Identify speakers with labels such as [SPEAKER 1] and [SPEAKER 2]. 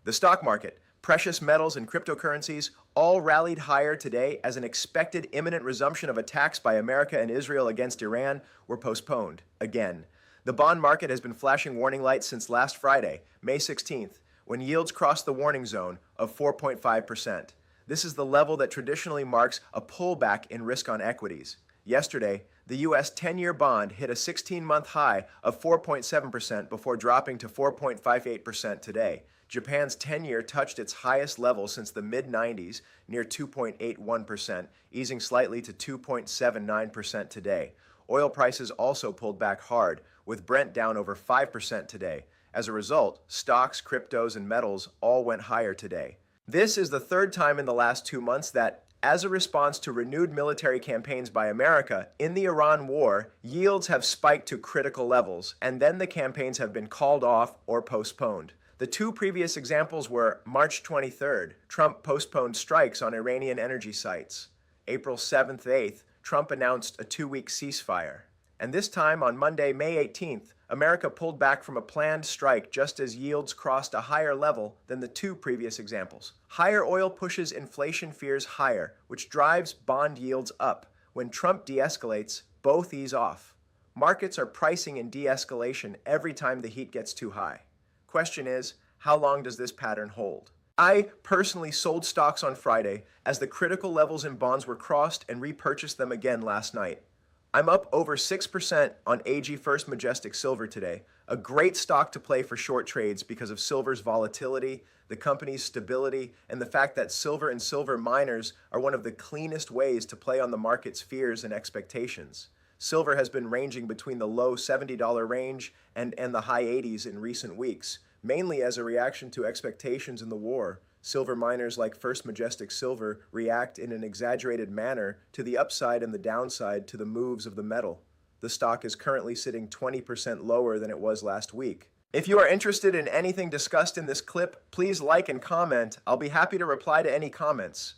[SPEAKER 1] The stock market, precious metals, and cryptocurrencies all rallied higher today as an expected imminent resumption of attacks by America and Israel against Iran were postponed again. The bond market has been flashing warning lights since last Friday, May 16th, when yields crossed the warning zone of 4.5%. This is the level that traditionally marks a pullback in risk on equities. Yesterday, the U.S. 10-year bond hit a 16-month high of 4.7% before dropping to 4.58% today. Japan's 10-year touched its highest level since the mid-90s, near 2.81%, easing slightly to 2.79% today. Oil prices also pulled back hard, with Brent down over 5% today. As a result, stocks, cryptos, and metals all went higher today. This is the third time in the last 2 months that, as a response to renewed military campaigns by America in the Iran war, yields have spiked to critical levels, and then the campaigns have been called off or postponed. The two previous examples were March 23rd, Trump postponed strikes on Iranian energy sites. April 7th, 8th, Trump announced a 2-week ceasefire. And this time, on Monday, May 18th, America pulled back from a planned strike just as yields crossed a higher level than the two previous examples. Higher oil pushes inflation fears higher, which drives bond yields up. When Trump de-escalates, both ease off. Markets are pricing in de-escalation every time the heat gets too high. Question is, how long does this pattern hold? I personally sold stocks on Friday as the critical levels in bonds were crossed and repurchased them again last night. I'm up over 6% on AG First Majestic Silver today, a great stock to play for short trades because of silver's volatility, the company's stability, and the fact that silver and silver miners are one of the cleanest ways to play on the market's fears and expectations. Silver has been ranging between the low $70 range and the high 80s in recent weeks, mainly as a reaction to expectations in the war. Silver miners like First Majestic Silver react in an exaggerated manner to the upside and the downside to the moves of the metal. The stock is currently sitting 20% lower than it was last week. If you are interested in anything discussed in this clip, please like and comment. I'll be happy to reply to any comments.